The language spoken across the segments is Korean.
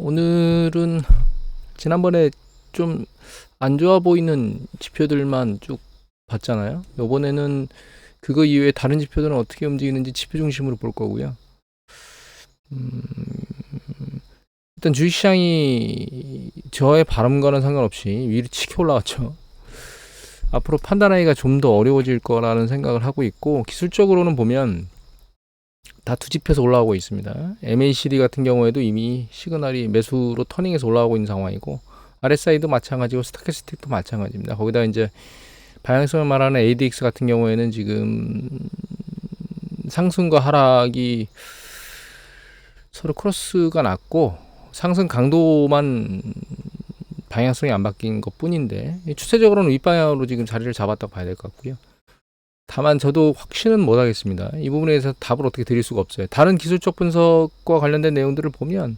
오늘은 지난번에 좀 안 좋아 보이는 지표들만 쭉 봤잖아요. 이번에는 그거 이외에 다른 지표들은 어떻게 움직이는지 지표 중심으로 볼 거고요. 음, 일단 주식시장이 저의 바람과는 상관없이 위로 치켜 올라갔죠. 앞으로 판단하기가 좀 더 어려워질 거라는 생각을 하고 있고, 기술적으로는 보면 다 두 집에서 올라오고 있습니다. MACD 같은 경우에도 이미 시그널이 매수로 터닝해서 올라오고 있는 상황이고, RSI도 마찬가지고 스타캐스틱도 마찬가지입니다. 거기다 이제 방향성을 말하는 ADX 같은 경우에는 지금 상승과 하락이 서로 크로스가 났고, 상승 강도만 방향성이 안 바뀐 것 뿐인데, 추세적으로는 윗방향으로 지금 자리를 잡았다고 봐야 될 것 같고요. 다만 저도 확신은 못 하겠습니다. 이 부분에 대해서 답을 어떻게 드릴 수가 없어요. 다른 기술적 분석과 관련된 내용들을 보면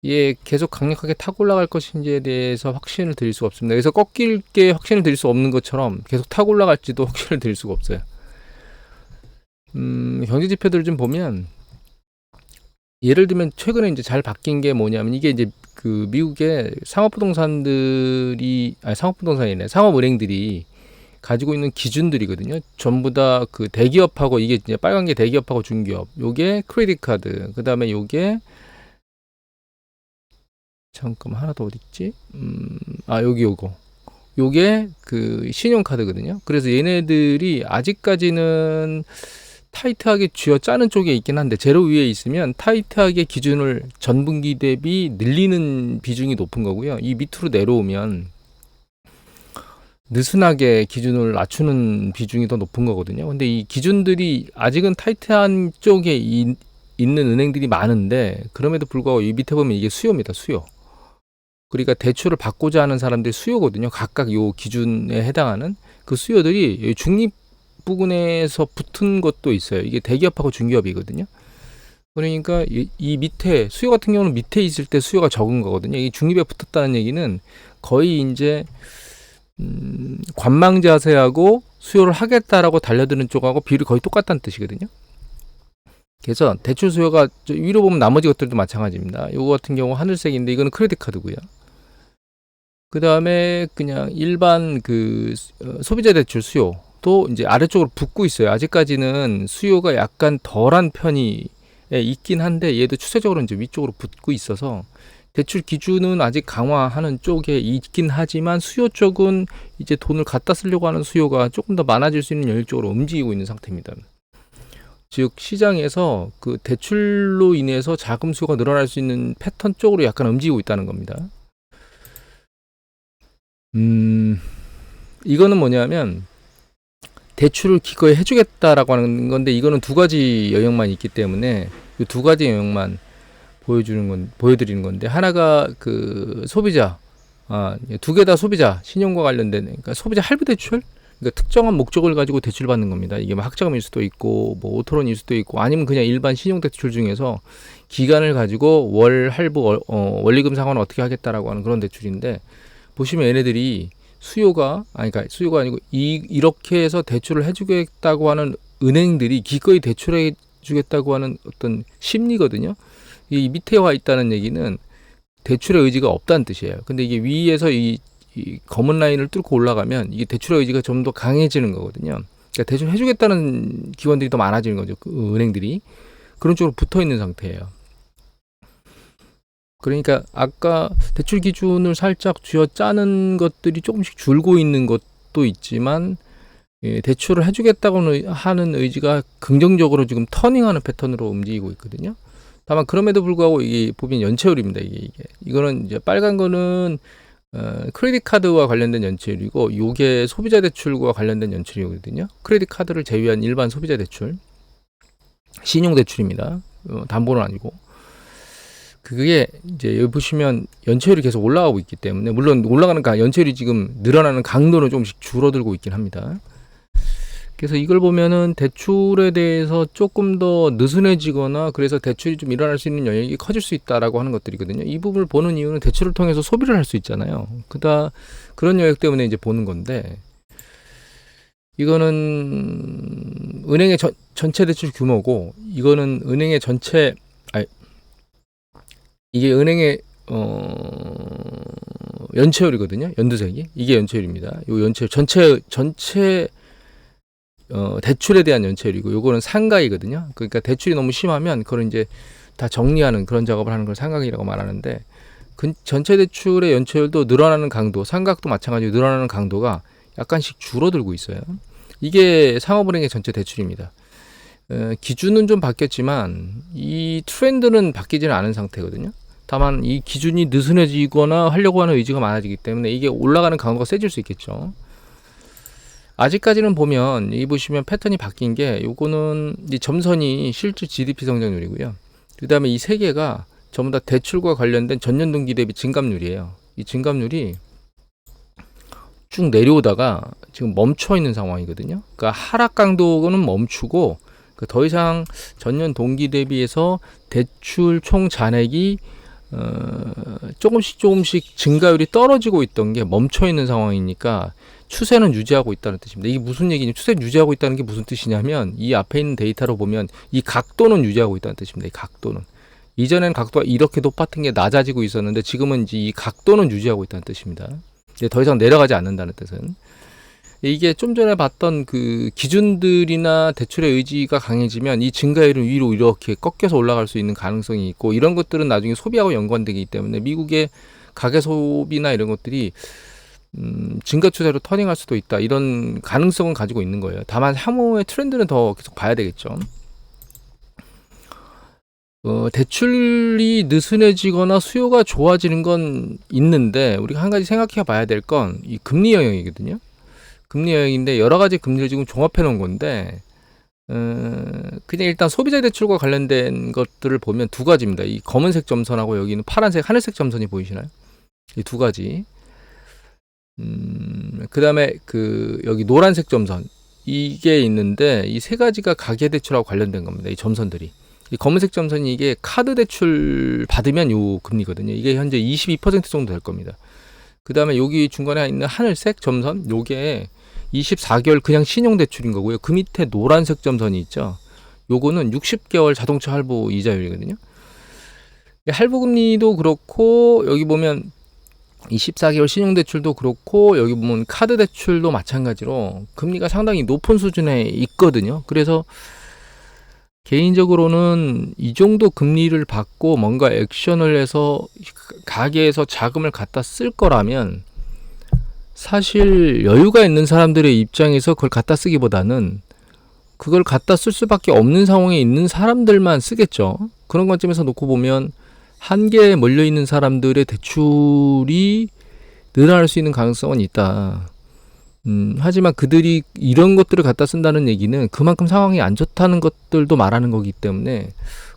이게 계속 강력하게 타고 올라갈 것인지에 대해서 확신을 드릴 수가 없습니다. 그래서 꺾일 게 확신을 드릴 수 없는 것처럼 계속 타고 올라갈지도 확신을 드릴 수가 없어요. 경제 지표들을 좀 보면, 예를 들면 최근에 이제 잘 바뀐 게 뭐냐면, 이게 이제 그 미국의 상업은행들이 가지고 있는 기준들이거든요. 전부 다 그 대기업하고, 이게 이제 빨간 게 대기업하고 중기업, 요게 크레딧 카드, 그 다음에 요게 잠깐 하나 더 어딨지? 요게 그 신용카드거든요. 그래서 얘네들이 아직까지는 타이트하게 쥐어 짜는 쪽에 있긴 한데, 제로 위에 있으면 타이트하게 기준을 전분기 대비 늘리는 비중이 높은 거고요. 이 밑으로 내려오면 느슨하게 기준을 낮추는 비중이 더 높은 거거든요. 근데 이 기준들이 아직은 타이트한 쪽에 있는 은행들이 많은데, 그럼에도 불구하고 이 밑에 보면 이게 수요입니다. 수요. 그러니까 대출을 받고자 하는 사람들의 수요거든요. 각각 요 기준에 해당하는 그 수요들이 중립 부분에서 붙은 것도 있어요. 이게 대기업하고 중기업이거든요. 그러니까 이 밑에 수요 같은 경우는 밑에 있을 때 수요가 적은 거거든요. 이 중립에 붙었다는 얘기는 거의 이제 관망 자세하고 수요를 하겠다라고 달려드는 쪽하고 비율이 거의 똑같다는 뜻이거든요. 그래서 대출 수요가 위로 보면 나머지 것들도 마찬가지입니다. 이거 같은 경우 하늘색인데 이거는 크레딧 카드고요. 그 다음에 그냥 일반 그 소비자 대출 수요도 이제 아래쪽으로 붙고 있어요. 아직까지는 수요가 약간 덜한 편이 있긴 한데, 얘도 추세적으로 이제 위쪽으로 붙고 있어서 대출 기준은 아직 강화하는 쪽에 있긴 하지만, 수요 쪽은 이제 돈을 갖다 쓰려고 하는 수요가 조금 더 많아질 수 있는 여유 쪽으로 움직이고 있는 상태입니다. 즉 시장에서 그 대출로 인해서 자금 수요가 늘어날 수 있는 패턴 쪽으로 약간 움직이고 있다는 겁니다. 이거는 뭐냐면 대출을 기꺼이 해주겠다라고 하는 건데, 이거는 두 가지 영역만 있기 때문에 이 두 가지 영역만 보여드리는 건데, 하나가 그 소비자, 두 개 다 소비자 신용과 관련된, 그러니까 소비자 할부 대출, 그러니까 특정한 목적을 가지고 대출 받는 겁니다. 이게 뭐 학자금일 수도 있고 뭐 오토론일 수도 있고, 아니면 그냥 일반 신용 대출 중에서 기간을 가지고 월 할부 원리금 상환을 어떻게 하겠다라고 하는 그런 대출인데, 보시면 얘네들이 그러니까 수요가 아니고 이렇게 해서 대출을 해주겠다고 하는 은행들이 기꺼이 대출해 주겠다고 하는 어떤 심리거든요. 이 밑에 와 있다는 얘기는 대출의 의지가 없다는 뜻이에요. 근데 이게 위에서 이 검은 라인을 뚫고 올라가면 이게 대출의 의지가 좀 더 강해지는 거거든요. 그러니까 대출 해주겠다는 기관들이 더 많아지는 거죠. 그 은행들이 그런 쪽으로 붙어 있는 상태예요. 그러니까 아까 대출 기준을 살짝 쥐어 짜는 것들이 조금씩 줄고 있는 것도 있지만, 대출을 해주겠다고 하는 의지가 긍정적으로 지금 터닝하는 패턴으로 움직이고 있거든요. 다만 그럼에도 불구하고 이게 보면 연체율입니다. 이거는 이제 빨간 거는 크레딧 카드와 관련된 연체율이고, 요게 소비자 대출과 관련된 연체율이거든요. 크레딧 카드를 제외한 일반 소비자 대출, 신용 대출입니다. 담보는 아니고. 그게 이제 여기 보시면 연체율이 계속 올라가고 있기 때문에, 물론 올라가는 연체율이 지금 늘어나는 강도는 조금씩 줄어들고 있긴 합니다. 그래서 이걸 보면은 대출에 대해서 조금 더 느슨해지거나, 그래서 대출이 좀 일어날 수 있는 영역이 커질 수 있다라고 하는 것들이거든요. 이 부분을 보는 이유는 대출을 통해서 소비를 할 수 있잖아요. 그런 영역 때문에 이제 보는 건데, 이거는 은행의 전체 대출 규모고, 이거는 은행의 전체, 이게 은행의 연체율이거든요. 연두색이. 이게 연체율입니다. 요 연체율 전체 대출에 대한 연체율이고 요거는 상각이거든요. 그러니까 대출이 너무 심하면 그걸 이제 다 정리하는 그런 작업을 하는 걸 상각이라고 말하는데 전체 대출의 연체율도 늘어나는 강도, 상각도 마찬가지로 늘어나는 강도가 약간씩 줄어들고 있어요. 이게 상업은행의 전체 대출입니다. 기준은 좀 바뀌었지만 이 트렌드는 바뀌지는 않은 상태거든요. 다만 이 기준이 느슨해지거나 하려고 하는 의지가 많아지기 때문에 이게 올라가는 강도가 세질 수 있겠죠. 아직까지는 보면 이 보시면 패턴이 바뀐 게 요거는 이 점선이 실질 GDP 성장률이고요. 그 다음에 이 세 개가 전부 다 대출과 관련된 전년 동기 대비 증감률이에요. 이 증감률이 쭉 내려오다가 지금 멈춰 있는 상황이거든요. 그러니까 하락 강도는 멈추고 더 이상 전년 동기 대비해서 대출 총 잔액이 조금씩 증가율이 떨어지고 있던 게 멈춰 있는 상황이니까 추세는 유지하고 있다는 뜻입니다. 이게 무슨 얘기냐면 추세를 유지하고 있다는 게 무슨 뜻이냐면 이 앞에 있는 데이터로 보면 이 각도는 유지하고 있다는 뜻입니다. 이 각도는. 이전엔 각도가 이렇게 높았던 게 낮아지고 있었는데 지금은 이제 이 각도는 유지하고 있다는 뜻입니다. 더 이상 내려가지 않는다는 뜻은. 이게 좀 전에 봤던 그 기준들이나 대출의 의지가 강해지면 이 증가율은 위로 이렇게 꺾여서 올라갈 수 있는 가능성이 있고 이런 것들은 나중에 소비하고 연관되기 때문에 미국의 가계 소비나 이런 것들이 증가 추세로 터닝할 수도 있다. 이런 가능성은 가지고 있는 거예요. 다만 향후의 트렌드는 더 계속 봐야 되겠죠. 대출이 느슨해지거나 수요가 좋아지는 건 있는데 우리가 한 가지 생각해 봐야 될 건 이 금리 영역이거든요. 금리 영역인데 여러 가지 금리를 지금 종합해 놓은 건데 그냥 일단 소비자 대출과 관련된 것들을 보면 두 가지입니다. 이 검은색 점선하고 여기는 파란색 하늘색 점선이 보이시나요? 이 두 가지. 그 다음에 여기 노란색 점선 이게 있는데 이 세 가지가 가계 대출하고 관련된 겁니다. 이 점선들이. 이 검은색 점선이 이게 카드 대출 받으면 요 금리거든요. 이게 현재 22% 정도 될 겁니다. 그 다음에 여기 중간에 있는 하늘색 점선 요게 24개월 그냥 신용 대출인 거고요. 그 밑에 노란색 점선이 있죠. 요거는 60개월 자동차 할부 이자율이거든요. 할부 금리도 그렇고 여기 보면 24개월 신용대출도 그렇고 여기 보면 카드 대출도 마찬가지로 금리가 상당히 높은 수준에 있거든요. 그래서 개인적으로는 이 정도 금리를 받고 뭔가 액션을 해서 가게에서 자금을 갖다 쓸 거라면 사실 여유가 있는 사람들의 입장에서 그걸 갖다 쓰기보다는 그걸 갖다 쓸 수밖에 없는 상황에 있는 사람들만 쓰겠죠. 그런 관점에서 놓고 보면 한계에 몰려있는 사람들의 대출이 늘어날 수 있는 가능성은 있다. 하지만 그들이 이런 것들을 갖다 쓴다는 얘기는 그만큼 상황이 안 좋다는 것들도 말하는 거기 때문에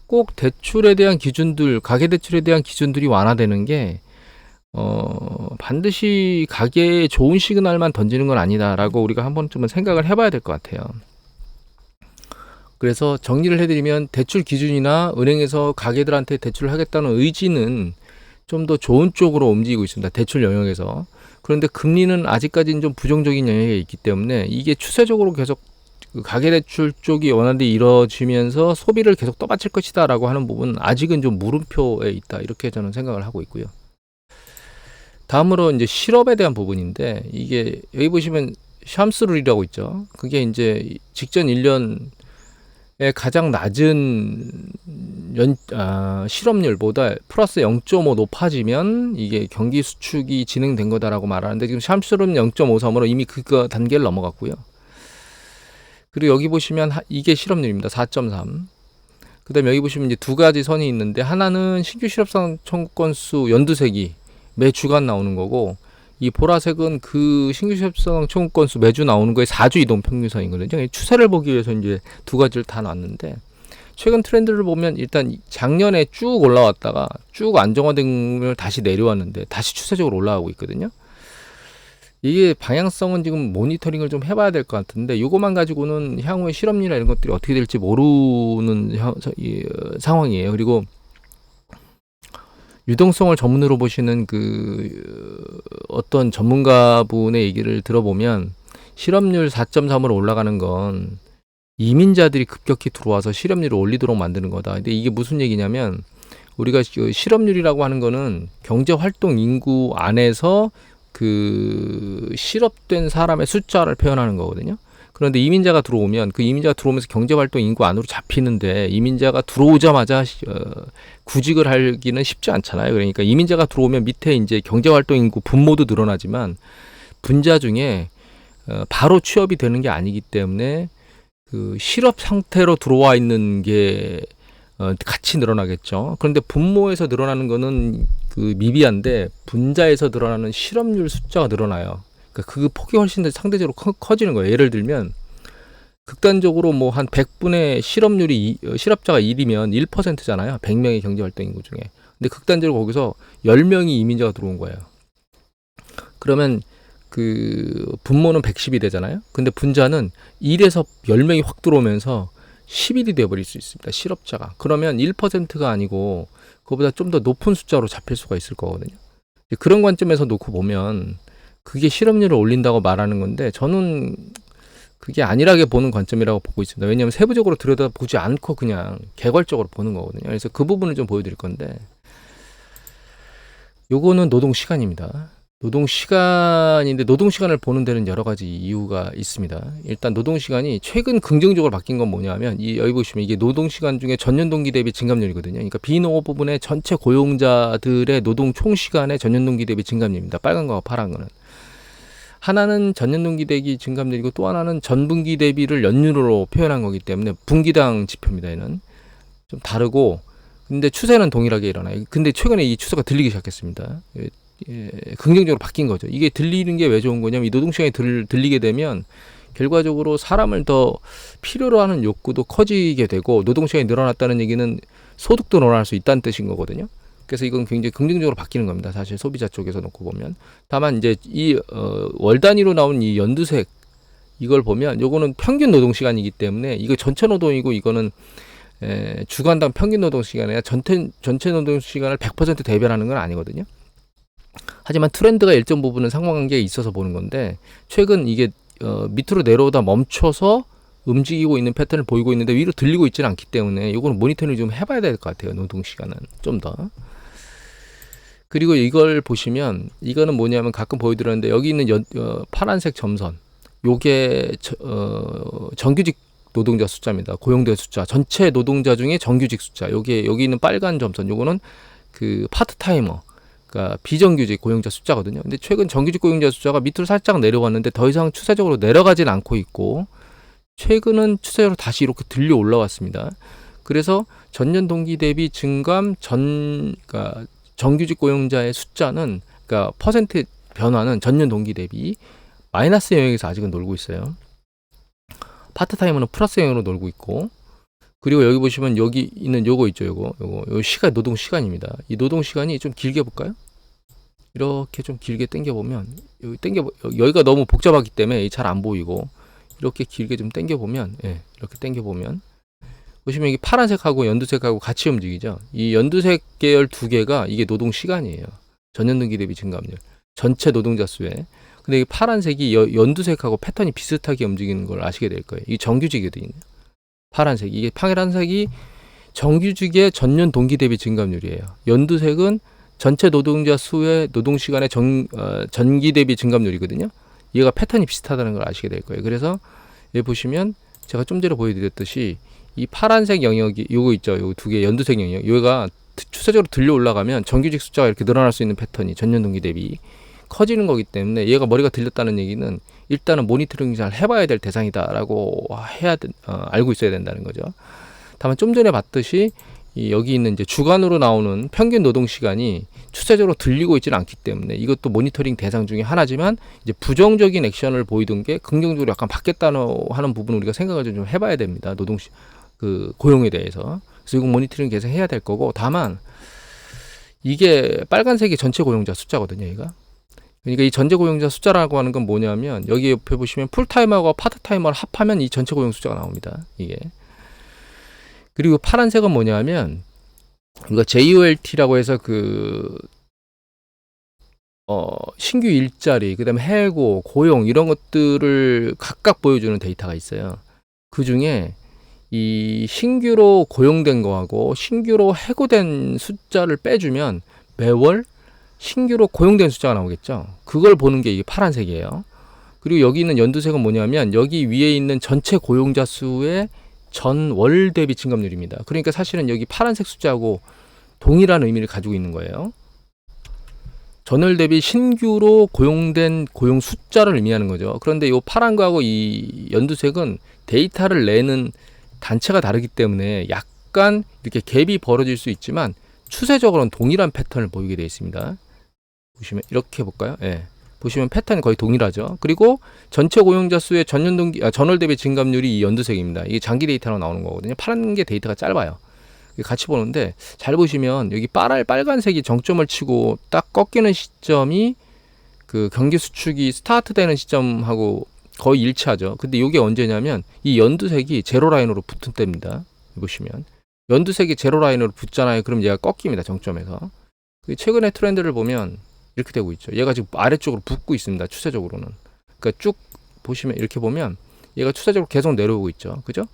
꼭 대출에 대한 기준들, 가계대출에 대한 기준들이 완화되는 게 반드시 가계에 좋은 시그널만 던지는 건 아니다라고 우리가 한 번쯤은 생각을 해봐야 될 것 같아요. 그래서 정리를 해드리면 대출 기준이나 은행에서 가계들한테 대출을 하겠다는 의지는 좀 더 좋은 쪽으로 움직이고 있습니다. 대출 영역에서. 그런데 금리는 아직까지는 좀 부정적인 영역에 있기 때문에 이게 추세적으로 계속 가계대출 쪽이 원활히 이루어지면서 소비를 계속 떠받칠 것이다 라고 하는 부분은 아직은 좀 물음표에 있다. 이렇게 저는 생각을 하고 있고요. 다음으로 이제 실업에 대한 부분인데 이게 여기 보시면 샴스룰이라고 있죠. 그게 이제 직전 1년 가장 낮은 실업률보다 플러스 0.5 높아지면 이게 경기 수축이 진행된 거다라고 말하는데 지금 샴스룰은 0.53으로 이미 그 단계를 넘어갔고요. 그리고 여기 보시면 이게 실업률입니다. 4.3. 그 다음에 여기 보시면 이제 두 가지 선이 있는데 하나는 신규 실업상 청구 건수 연두색이 매 주간 나오는 거고 이 보라색은 그 신규 실업상 청구 건수 매주 나오는 거에 4주 이동 평균선이거든요. 추세를 보기 위해서 이제 두 가지를 다 놨는데 최근 트렌드를 보면 일단 작년에 쭉 올라왔다가 쭉 안정화된 걸 다시 내려왔는데 다시 추세적으로 올라가고 있거든요. 이게 방향성은 지금 모니터링을 좀 해봐야 될 것 같은데 이것만 가지고는 향후의 실업률이나 이런 것들이 어떻게 될지 모르는 상황이에요. 그리고 유동성을 전문으로 보시는 어떤 전문가분의 얘기를 들어보면 실업률 4.3으로 올라가는 건 이민자들이 급격히 들어와서 실업률을 올리도록 만드는 거다. 근데 이게 무슨 얘기냐면 우리가 그 실업률이라고 하는 거는 경제 활동 인구 안에서 그 실업된 사람의 숫자를 표현하는 거거든요. 그런데 이민자가 들어오면 그 이민자가 들어오면서 경제활동 인구 안으로 잡히는데 이민자가 들어오자마자 구직을 하기는 쉽지 않잖아요. 그러니까 이민자가 들어오면 밑에 이제 경제활동 인구 분모도 늘어나지만 분자 중에 바로 취업이 되는 게 아니기 때문에 그 실업 상태로 들어와 있는 게 같이 늘어나겠죠. 그런데 분모에서 늘어나는 거는 그 미비한데 분자에서 늘어나는 실업률 숫자가 늘어나요. 그러니까 그 폭이 훨씬 더 상대적으로 커지는 거예요. 예를 들면 극단적으로 뭐 한 100분의 실업률이 실업자가 1이면 1%잖아요. 100명의 경제활동 인구 중에. 근데 극단적으로 거기서 10명이 이민자가 들어온 거예요. 그러면 그 분모는 110이 되잖아요. 근데 분자는 1에서 10명이 확 들어오면서 11이 돼버릴 수 있습니다. 실업자가. 그러면 1%가 아니고 그거보다 좀 더 높은 숫자로 잡힐 수가 있을 거거든요. 그런 관점에서 놓고 보면 그게 실업률을 올린다고 말하는 건데 저는 그게 안일하게 보는 관점이라고 보고 있습니다. 왜냐하면 세부적으로 들여다보지 않고 그냥 개괄적으로 보는 거거든요. 그래서 그 부분을 좀 보여드릴 건데 요거는 노동시간입니다. 노동시간인데 노동시간을 보는 데는 여러 가지 이유가 있습니다. 일단 노동시간이 최근 긍정적으로 바뀐 건 뭐냐면 여기 보시면 이게 노동시간 중에 전년동기 대비 증감률이거든요. 그러니까 비농업 부분의 전체 고용자들의 노동 총시간의 전년동기 대비 증감률입니다. 빨간 거와 파란 거는. 하나는 전년동기 대비 증감률이고 또 하나는 전분기 대비를 연율로 표현한 거기 때문에 분기당 지표입니다. 얘는 좀 다르고 근데 추세는 동일하게 일어나요. 근데 최근에 이 추세가 들리기 시작했습니다. 긍정적으로 바뀐 거죠. 이게 들리는 게 왜 좋은 거냐면 이 노동시간이 들리게 되면 결과적으로 사람을 더 필요로 하는 욕구도 커지게 되고 노동시간이 늘어났다는 얘기는 소득도 늘어날 수 있다는 뜻인 거거든요. 그래서 이건 굉장히 긍정적으로 바뀌는 겁니다. 사실 소비자 쪽에서 놓고 보면. 다만 이제 이 월 단위로 나온 이 연두색 이걸 보면 요거는 평균 노동시간이기 때문에 이거 전체 노동이고 이거는 주간당 평균 노동시간이 아니라 전체 노동시간을 100% 대변하는 건 아니거든요. 하지만 트렌드가 일정 부분은 상관관계에 있어서 보는 건데 최근 이게 밑으로 내려오다 멈춰서 움직이고 있는 패턴을 보이고 있는데 위로 들리고 있지는 않기 때문에 이거는 모니터링 좀 해봐야 될 것 같아요. 노동시간은 좀 더. 그리고 이걸 보시면 이거는 뭐냐면 가끔 보여드렸는데 여기 있는 파란색 점선 요게 정규직 노동자 숫자입니다. 고용된 숫자 전체 노동자 중에 정규직 숫자 요게 여기 있는 빨간 점선 요거는 그 파트타이머 그러니까 비정규직 고용자 숫자거든요. 근데 최근 정규직 고용자 숫자가 밑으로 살짝 내려왔는데 더 이상 추세적으로 내려가진 않고 있고 최근은 추세로 다시 이렇게 들려 올라왔습니다. 그래서 전년 동기 대비 증감 그러니까 정규직 고용자의 숫자는 그러니까 퍼센트 변화는 전년 동기 대비 마이너스 영역에서 아직은 놀고 있어요. 파트타이머는 플러스 영역으로 놀고 있고 그리고 여기 보시면 여기 있는 요거 있죠. 요거 시간 노동 시간입니다. 이 노동 시간이 좀 길게 볼까요? 이렇게 좀 길게 당겨 보면 여기가 너무 복잡하기 때문에 잘 안 보이고 이렇게 길게 좀 당겨 보면 이렇게 당겨 보면 보시면 이게 파란색하고 연두색하고 같이 움직이죠. 이 연두색 계열 두 개가 이게 노동 시간이에요. 전년동기 대비 증감률. 전체 노동자 수에. 근데 이 파란색이 연두색하고 패턴이 비슷하게 움직이는 걸 아시게 될 거예요. 이게 정규직이거든요. 파란색. 이게 파란색이 정규직의 전년 동기 대비 증감률이에요. 연두색은 전체 노동자 수의 노동 시간의 전기 대비 증감률이거든요. 얘가 패턴이 비슷하다는 걸 아시게 될 거예요. 그래서 여기 보시면 제가 좀 전에 보여드렸듯이 이 파란색 영역이 요거 있죠. 요 두 개 연두색 영역. 요가 추세적으로 들려 올라가면 정규직 숫자가 이렇게 늘어날 수 있는 패턴이 전년 동기 대비 커지는 거기 때문에 얘가 머리가 들렸다는 얘기는 일단은 모니터링 잘 해봐야 될 대상이다라고 알고 있어야 된다는 거죠. 다만 좀 전에 봤듯이 여기 있는 이제 주간으로 나오는 평균 노동 시간이 추세적으로 들리고 있지는 않기 때문에 이것도 모니터링 대상 중에 하나지만 이제 부정적인 액션을 보이던 게 긍정적으로 약간 바뀌었다는 하는 부분을 우리가 생각을 좀 해봐야 됩니다. 그 고용에 대해서. 그래서 이거 모니터링 계속 해야 될 거고 다만 이게 빨간색이 전체 고용자 숫자거든요. 얘가. 그러니까 이 전체 고용자 숫자라고 하는 건 뭐냐면 여기 옆에 보시면 풀타이머와 파트타이머를 합하면 이 전체 고용 숫자가 나옵니다. 이게. 그리고 파란색은 뭐냐면 이거 JOLT라고 해서 신규 일자리, 그다음에 해고, 고용 이런 것들을 각각 보여주는 데이터가 있어요. 그 중에 이 신규로 고용된 거하고 신규로 해고된 숫자를 빼주면 매월 신규로 고용된 숫자가 나오겠죠. 그걸 보는 게 이게 파란색이에요. 그리고 여기 있는 연두색은 뭐냐면 여기 위에 있는 전체 고용자 수의 전월 대비 증감률입니다. 그러니까 사실은 여기 파란색 숫자하고 동일한 의미를 가지고 있는 거예요. 전월 대비 신규로 고용된 고용 숫자를 의미하는 거죠. 그런데 이 파란 거하고 이 연두색은 데이터를 내는 단체가 다르기 때문에 약간 이렇게 갭이 벌어질 수 있지만 추세적으로는 동일한 패턴을 보이게 되어 있습니다. 보시면 이렇게 볼까요? 예. 보시면 패턴이 거의 동일하죠. 그리고 전체 고용자 수의 전월 대비 증감률이 이 연두색입니다. 이게 장기 데이터로 나오는 거거든요. 파란 게 데이터가 짧아요. 같이 보는데 잘 보시면 여기 빨간색이 정점을 치고 딱 꺾이는 시점이 그 경기 수축이 스타트 되는 시점하고 거의 일치하죠. 근데 이게 언제냐면 이 연두색이 제로 라인으로 붙은 때입니다. 보시면 연두색이 제로 라인으로 붙잖아요. 그럼 얘가 꺾입니다. 정점에서. 최근의 트렌드를 보면 이렇게 되고 있죠. 얘가 지금 아래쪽으로 붙고 있습니다. 추세적으로는. 그러니까 쭉 보시면 이렇게 보면 얘가 추세적으로 계속 내려오고 있죠. 그죠?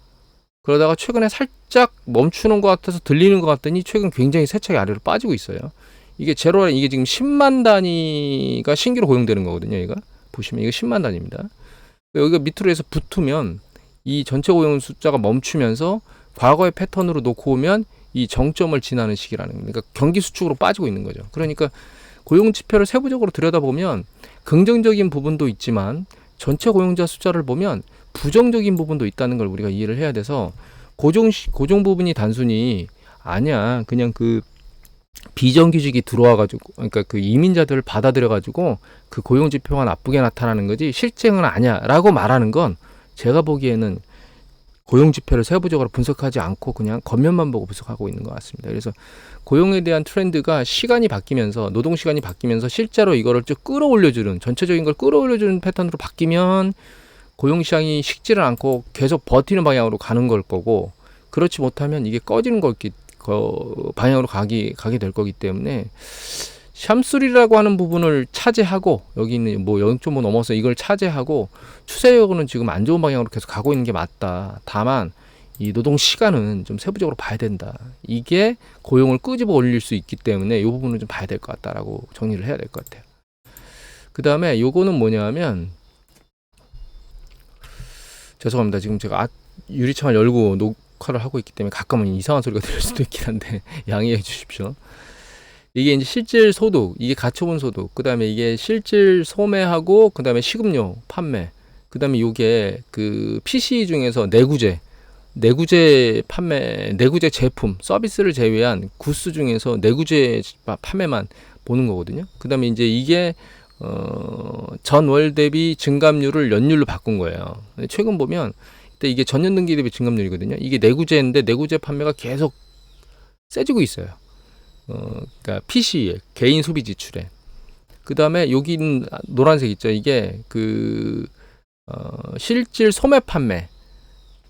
그러다가 최근에 살짝 멈추는 것 같아서 들리는 것 같더니 최근 굉장히 세차게 아래로 빠지고 있어요. 이게 제로 라인, 이게 지금 10만 단위가 신규로 고용되는 거거든요. 얘가 보시면 이게 10만 단위입니다. 여기가 밑으로 해서 붙으면 이 전체 고용 숫자가 멈추면서 과거의 패턴으로 놓고 오면 이 정점을 지나는 시기라는 겁니다. 그러니까 경기 수축으로 빠지고 있는 거죠. 그러니까 고용 지표를 세부적으로 들여다보면 긍정적인 부분도 있지만 전체 고용자 숫자를 보면 부정적인 부분도 있다는 걸 우리가 이해를 해야 돼서 고정 부분이 단순히 아니야 그냥 그 비정규직이 들어와가지고 그러니까 그 이민자들을 받아들여가지고 그 고용 지표가 나쁘게 나타나는 거지 실제는 아니야라고 말하는 건 제가 보기에는 고용 지표를 세부적으로 분석하지 않고 그냥 겉면만 보고 분석하고 있는 것 같습니다. 그래서 고용에 대한 트렌드가 시간이 바뀌면서 노동 시간이 바뀌면서 실제로 이거를 쭉 끌어올려주는 전체적인 걸 끌어올려주는 패턴으로 바뀌면 고용 시장이 식지를 않고 계속 버티는 방향으로 가는 걸 거고 그렇지 못하면 이게 꺼지는 방향으로 가게 될 거기 때문에 샴술이라고 하는 부분을 차지하고 여기 있는 뭐 0.5 넘어서 이걸 차지하고 추세적으로는 지금 안 좋은 방향으로 계속 가고 있는 게 맞다. 다만 이 노동 시간은 좀 세부적으로 봐야 된다. 이게 고용을 끄집어 올릴 수 있기 때문에 이 부분을 좀 봐야 될 것 같다라고 정리를 해야 될 것 같아요. 그 다음에 요거는 뭐냐면 죄송합니다. 지금 제가 유리창을 열고 녹화를 하고 있기 때문에 가끔은 이상한 소리가 들릴 수도 있긴 한데 양해해 주십시오. 이게 이제 실질 소득, 이게 가처분 소득, 그 다음에 이게 실질 소매하고, 그 다음에 식음료 판매, 그 다음에 요게 그 PC 중에서 내구재 판매, 내구재 제품, 서비스를 제외한 구스 중에서 내구재 판매만 보는 거거든요. 그 다음에 이제 이게 전월 대비 증감률을 연율로 바꾼 거예요. 최근 보면 이게 전년 등기 대비 증감률이거든요. 이게 내구재인데 내구재 판매가 계속 세지고 있어요. 그러니까 PC에 개인 소비 지출에. 그 다음에 여기 있는 노란색 있죠. 이게 그 실질 소매 판매.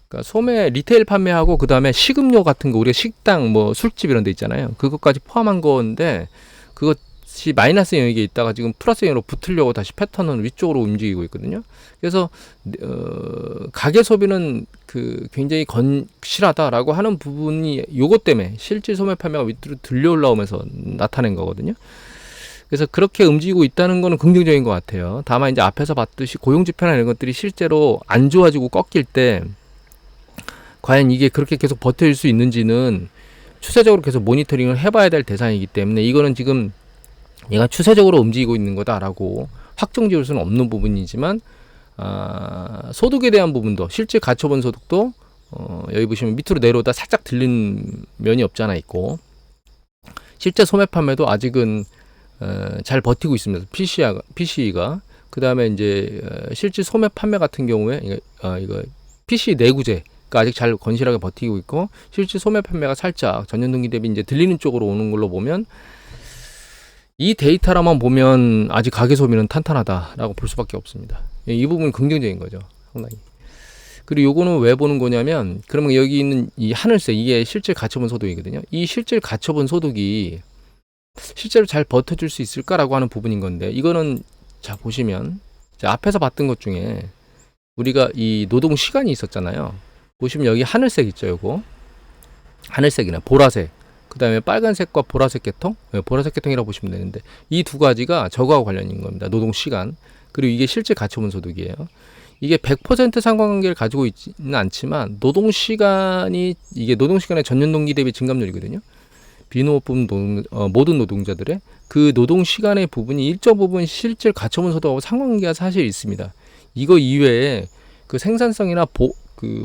그러니까 소매 리테일 판매하고 그 다음에 식음료 같은 거 우리가 식당 뭐 술집 이런 데 있잖아요. 그것까지 포함한 건데 그것이 마이너스 영역에 있다가 지금 플러스 영역으로 붙으려고 다시 패턴은 위쪽으로 움직이고 있거든요. 그래서 가계 소비는 그 굉장히 건실하다라고 하는 부분이 요것 때문에 실질 소매 판매가 밑으로 들려 올라오면서 나타낸 거거든요. 그래서 그렇게 움직이고 있다는 거는 긍정적인 것 같아요. 다만 이제 앞에서 봤듯이 고용 지표나 이런 것들이 실제로 안 좋아지고 꺾일 때 과연 이게 그렇게 계속 버틸 수 있는지는 추세적으로 계속 모니터링을 해봐야 될 대상이기 때문에 이거는 지금 얘가 추세적으로 움직이고 있는 거다라고 확정 지을 수는 없는 부분이지만 소득에 대한 부분도 실제 가처분 소득도 여기 보시면 밑으로 내려오다 살짝 들린 면이 없지 않아 있고 실제 소매 판매도 아직은 잘 버티고 있습니다. PC가 그 다음에 이제 실제 소매 판매 같은 경우에 이거 PC 내구재 아직 잘 건실하게 버티고 있고 실제 소매 판매가 살짝 전년 동기 대비 이제 들리는 쪽으로 오는 걸로 보면 이 데이터라만 보면 아직 가계 소비는 탄탄하다라고 볼 수밖에 없습니다. 이 부분은 긍정적인 거죠, 상당히. 그리고 요거는 왜 보는 거냐면 그러면 여기 있는 이 하늘색 이게 실질 가처분 소득이거든요. 이 실질 가처분 소득이 실제로 잘 버텨줄 수 있을까라고 하는 부분인 건데 이거는 자 보시면 자 앞에서 봤던 것 중에 우리가 이 노동 시간이 있었잖아요. 보시면 여기 하늘색 있죠, 요거. 하늘색이나 보라색. 그 다음에 빨간색과 보라색 계통? 네, 보라색 계통이라고 보시면 되는데, 이 두 가지가 저거하고 관련이 있는 겁니다. 노동시간. 그리고 이게 실제 가처분 소득이에요. 이게 100% 상관관계를 가지고 있지는 않지만, 이게 노동시간의 전년동기 대비 증감률이거든요. 비농업부 모든 노동자들의 그 노동시간의 부분이 일정 부분 실질 가처분 소득하고 상관관계가 사실 있습니다. 이거 이외에 그 생산성이나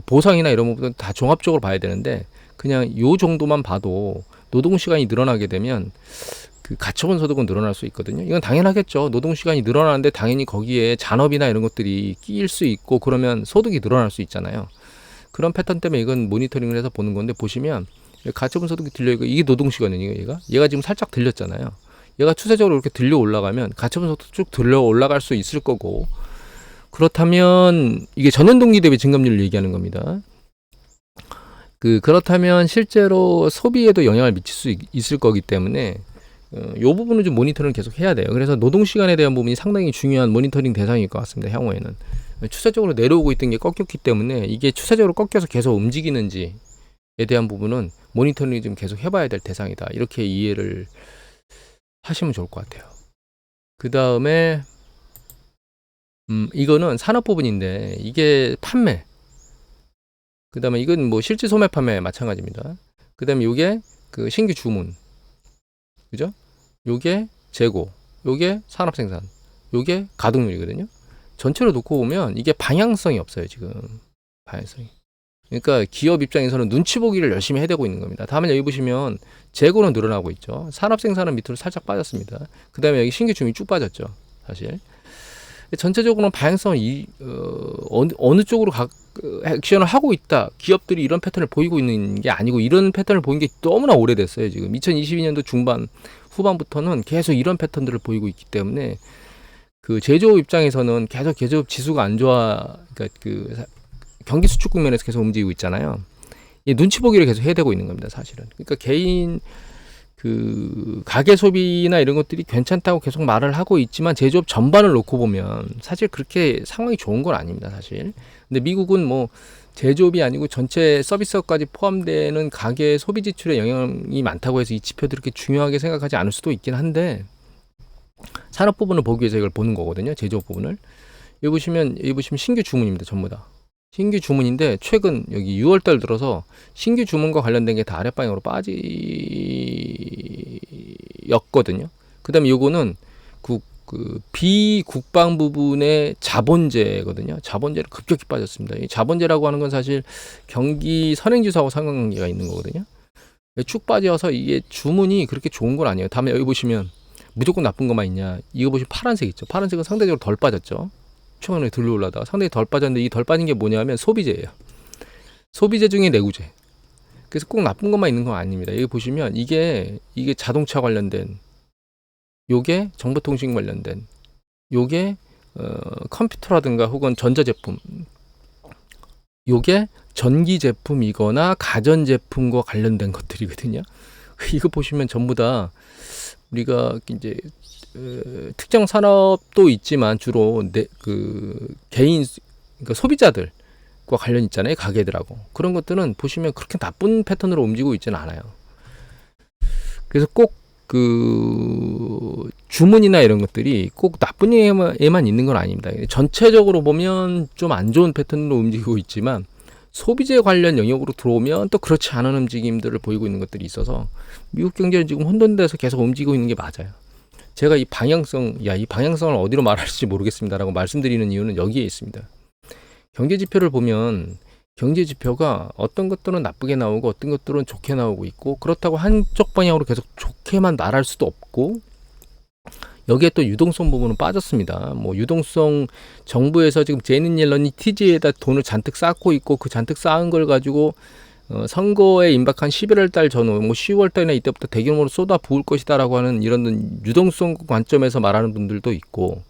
보상이나 이런 부분은 다 종합적으로 봐야 되는데, 그냥 요 정도만 봐도 노동시간이 늘어나게 되면 그 가처분 소득은 늘어날 수 있거든요. 이건 당연하겠죠. 노동시간이 늘어나는데 당연히 거기에 잔업이나 이런 것들이 끼일 수 있고 그러면 소득이 늘어날 수 있잖아요. 그런 패턴 때문에 이건 모니터링을 해서 보는 건데, 보시면 가처분 소득이 들려있고, 이게 노동시간이에요. 얘가 지금 살짝 들렸잖아요. 얘가 추세적으로 이렇게 들려 올라가면 가처분 소득 쭉 들려 올라갈 수 있을 거고, 그렇다면 이게 전년동기 대비 증감률을 얘기하는 겁니다. 그렇다면 실제로 소비에도 영향을 미칠 수 있을 거기 때문에 이 부분은 좀 모니터링을 계속 해야 돼요. 그래서 노동시간에 대한 부분이 상당히 중요한 모니터링 대상일 것 같습니다. 향후에는 추세적으로 내려오고 있던 게 꺾였기 때문에 이게 추세적으로 꺾여서 계속 움직이는지에 대한 부분은 모니터링을 좀 계속 해봐야 될 대상이다. 이렇게 이해를 하시면 좋을 것 같아요. 그 다음에 이거는 산업 부분인데, 이게 판매. 그 다음에 이건 뭐 실질 소매 판매 마찬가지입니다. 그 다음에 요게 그 신규 주문. 그죠? 요게 재고. 요게 산업 생산. 요게 가동률이거든요. 전체로 놓고 보면 이게 방향성이 없어요, 지금. 방향성이. 그러니까 기업 입장에서는 눈치 보기를 열심히 해대고 있는 겁니다. 다음에 여기 보시면 재고는 늘어나고 있죠. 산업 생산은 밑으로 살짝 빠졌습니다. 그 다음에 여기 신규 주문이 쭉 빠졌죠, 사실. 전체적으로는 방향성은 어느 쪽으로 액션을 하고 있다. 기업들이 이런 패턴을 보이고 있는 게 아니고, 이런 패턴을 보인 게 너무나 오래됐어요. 지금 2022년도 중반 후반부터는 계속 이런 패턴들을 보이고 있기 때문에 그 제조업 입장에서는 계속 제조업 지수가 안 좋아. 그러니까 그 경기 수축 국면에서 계속 움직이고 있잖아요. 이 눈치 보기를 계속 해대고 있는 겁니다, 사실은. 그러니까 개인 그 가계 소비나 이런 것들이 괜찮다고 계속 말을 하고 있지만, 제조업 전반을 놓고 보면 사실 그렇게 상황이 좋은 건 아닙니다, 사실. 근데 미국은 뭐 제조업이 아니고 전체 서비스업까지 포함되는 가계 소비 지출에 영향이 많다고 해서 이 지표들을 그렇게 중요하게 생각하지 않을 수도 있긴 한데, 산업 부분을 보기 위해서 이걸 보는 거거든요, 제조업 부분을. 여기 보시면 신규 주문입니다, 전부 다. 신규 주문인데 최근 여기 6월달 들어서 신규 주문과 관련된 게 다 아랫방향으로 빠지였거든요. 그 다음에 요거는 비국방 부분의 자본재거든요. 자본재를 급격히 빠졌습니다. 이 자본재라고 하는 건 사실 경기 선행지수하고 상관관계가 있는 거거든요. 쭉 빠져서 이게 주문이 그렇게 좋은 건 아니에요. 다음에 여기 보시면 무조건 나쁜 것만 있냐. 이거 보시면 파란색 있죠. 파란색은 상대적으로 덜 빠졌죠. 최근에 들러 올라다가 상당히 덜 빠졌는데, 이 덜 빠진 게 뭐냐면 소비재예요. 소비재 중에 내구재. 그래서 꼭 나쁜 것만 있는 건 아닙니다. 여기 보시면 이게 자동차 관련된, 요게 정보통신 관련된, 요게 컴퓨터라든가 혹은 전자제품, 요게 전기제품이거나 가전제품과 관련된 것들이거든요. 이거 보시면 전부 다 우리가 이제 특정 산업도 있지만 주로 개인, 그러니까 소비자들과 관련 있잖아요, 가게들하고. 그런 것들은 보시면 그렇게 나쁜 패턴으로 움직이고 있지는 않아요. 그래서 꼭 주문이나 이런 것들이 꼭 나쁜 예만 있는 건 아닙니다. 전체적으로 보면 좀 안 좋은 패턴으로 움직이고 있지만, 소비재 관련 영역으로 들어오면 또 그렇지 않은 움직임들을 보이고 있는 것들이 있어서 미국 경제는 지금 혼돈돼서 계속 움직이고 있는 게 맞아요. 제가 이 방향성을 어디로 말할지 모르겠습니다라고 말씀드리는 이유는 여기에 있습니다. 경제 지표를 보면 경제 지표가 어떤 것들은 나쁘게 나오고 어떤 것들은 좋게 나오고 있고, 그렇다고 한쪽 방향으로 계속 좋게만 말할 수도 없고, 여기에 또 유동성 부분은 빠졌습니다. 뭐 유동성, 정부에서 지금 제닛 옐런이 TG에다 돈을 잔뜩 쌓고 있고, 그 잔뜩 쌓은 걸 가지고 선거에 임박한 11월 달 전후, 뭐 10월 달이나 이때부터 대규모로 쏟아 부을 것이다라고 하는 이런 유동성 관점에서 말하는 분들도 있고,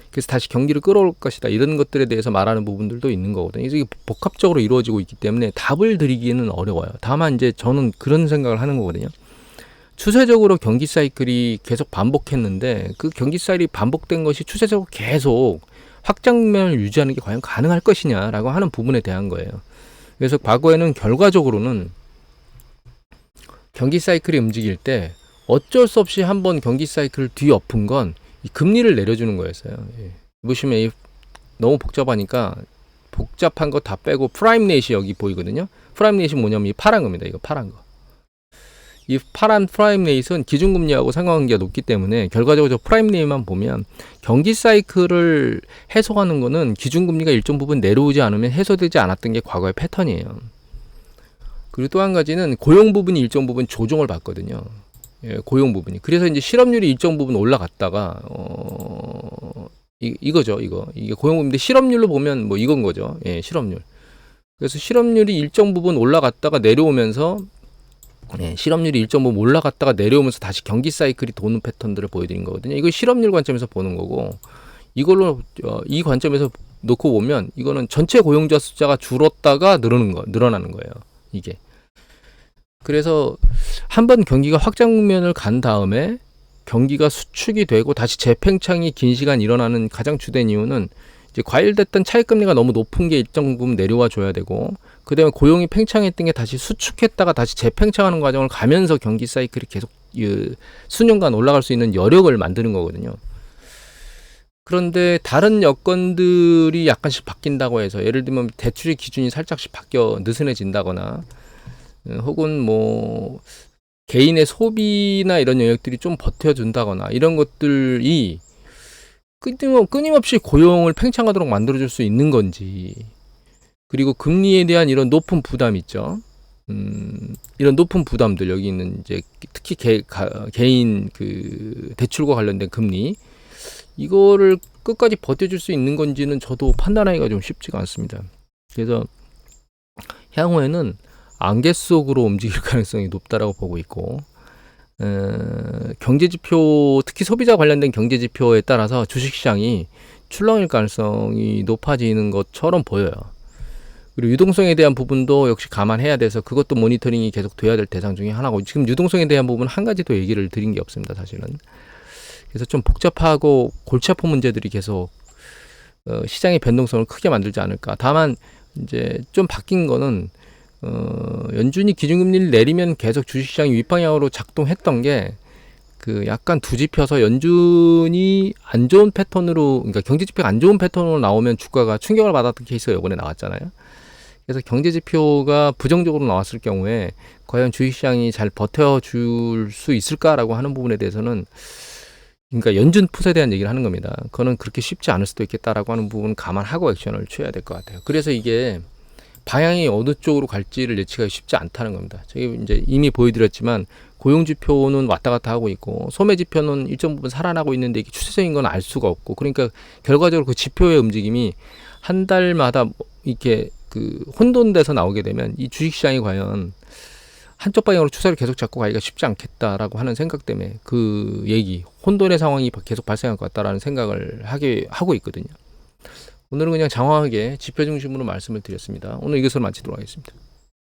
그래서 다시 경기를 끌어올 것이다, 이런 것들에 대해서 말하는 부분들도 있는 거거든요. 이게 복합적으로 이루어지고 있기 때문에 답을 드리기는 어려워요. 다만 이제 저는 그런 생각을 하는 거거든요. 추세적으로 경기 사이클이 계속 반복했는데, 그 경기 사이클이 반복된 것이 추세적으로 계속 확장 국면을 유지하는 게 과연 가능할 것이냐라고 하는 부분에 대한 거예요. 그래서 과거에는 결과적으로는 경기 사이클이 움직일 때 어쩔 수 없이 한번 경기 사이클을 뒤엎은 건 이 금리를 내려주는 거였어요. 예. 보시면 너무 복잡하니까 복잡한 거 다 빼고 프라임 레이시 여기 보이거든요. 프라임 레이시 뭐냐면 이 파란 겁니다. 이거 파란 거. 이 파란 프라임 레이트는 기준금리하고 상관관계가 높기 때문에 결과적으로 저 프라임 레이트만 보면 경기 사이클을 해소하는 거는 기준금리가 일정 부분 내려오지 않으면 해소되지 않았던 게 과거의 패턴이에요. 그리고 또 한 가지는 고용 부분이 일정 부분 조정을 받거든요. 예, 고용 부분이. 그래서 이제 실업률이 일정 부분 올라갔다가 이거죠. 이게 고용 부분인데 실업률로 보면 뭐 이건 거죠. 예, 실업률. 그래서 실업률이 일정 부분 올라갔다가 내려오면서 실업률이 일정 부분 올라갔다가 내려오면서 다시 경기 사이클이 도는 패턴들을 보여드린 거거든요. 이거 실업률 관점에서 보는 거고, 이걸로 이 관점에서 놓고 보면 이거는 전체 고용자 숫자가 줄었다가 늘어나는 거예요. 이게. 그래서 한번 경기가 확장 국면을 간 다음에 경기가 수축이 되고 다시 재팽창이 긴 시간 일어나는 가장 주된 이유는 이제 과열됐던 차익금리가 너무 높은 게 일정 부분 내려와 줘야 되고, 그 다음에 고용이 팽창했던 게 다시 수축했다가 다시 재팽창하는 과정을 가면서 경기 사이클이 계속 수년간 올라갈 수 있는 여력을 만드는 거거든요. 그런데 다른 여건들이 약간씩 바뀐다고 해서, 예를 들면 대출의 기준이 살짝씩 바뀌어 느슨해진다거나, 혹은 뭐 개인의 소비나 이런 영역들이 좀 버텨준다거나, 이런 것들이 끊임없이 고용을 팽창하도록 만들어줄 수 있는 건지, 그리고 금리에 대한 이런 높은 부담 있죠. 이런 높은 부담들, 여기 있는 이제 특히 개인 그 대출과 관련된 금리, 이거를 끝까지 버텨줄 수 있는 건지는 저도 판단하기가 좀 쉽지가 않습니다. 그래서 향후에는 안개 속으로 움직일 가능성이 높다라고 보고 있고, 경제지표, 특히 소비자 관련된 경제지표에 따라서 주식시장이 출렁일 가능성이 높아지는 것처럼 보여요. 그리고 유동성에 대한 부분도 역시 감안해야 돼서 그것도 모니터링이 계속 돼야 될 대상 중에 하나고, 지금 유동성에 대한 부분은 한 가지 더 얘기를 드린 게 없습니다, 사실은. 그래서 좀 복잡하고 골치 아픈 문제들이 계속 시장의 변동성을 크게 만들지 않을까. 다만 이제 좀 바뀐 거는 연준이 기준금리를 내리면 계속 주식시장이 윗방향으로 작동했던 게 그 약간 두집혀서 연준이 안 좋은 패턴으로, 그러니까 경제지표가 안 좋은 패턴으로 나오면 주가가 충격을 받았던 케이스가 이번에 나왔잖아요. 그래서 경제지표가 부정적으로 나왔을 경우에 과연 주식시장이 잘 버텨줄 수 있을까라고 하는 부분에 대해서는, 그러니까 연준 풋에 대한 얘기를 하는 겁니다. 그거는 그렇게 쉽지 않을 수도 있겠다라고 하는 부분은 감안하고 액션을 취해야 될 것 같아요. 그래서 이게 방향이 어느 쪽으로 갈지를 예측하기 쉽지 않다는 겁니다. 저희 이제 이미 보여드렸지만 고용지표는 왔다 갔다 하고 있고, 소매지표는 일정 부분 살아나고 있는데 이게 추세적인 건 알 수가 없고, 그러니까 결과적으로 그 지표의 움직임이 한 달마다 이렇게 그 혼돈돼서 나오게 되면 이 주식시장이 과연 한쪽 방향으로 추세를 계속 잡고 가기가 쉽지 않겠다라고 하는 생각 때문에 그 얘기, 혼돈의 상황이 계속 발생할 것 같다라는 생각을 하고 있거든요. 오늘은 그냥 장황하게 지표 중심으로 말씀을 드렸습니다. 오늘 이것을 마치도록 하겠습니다.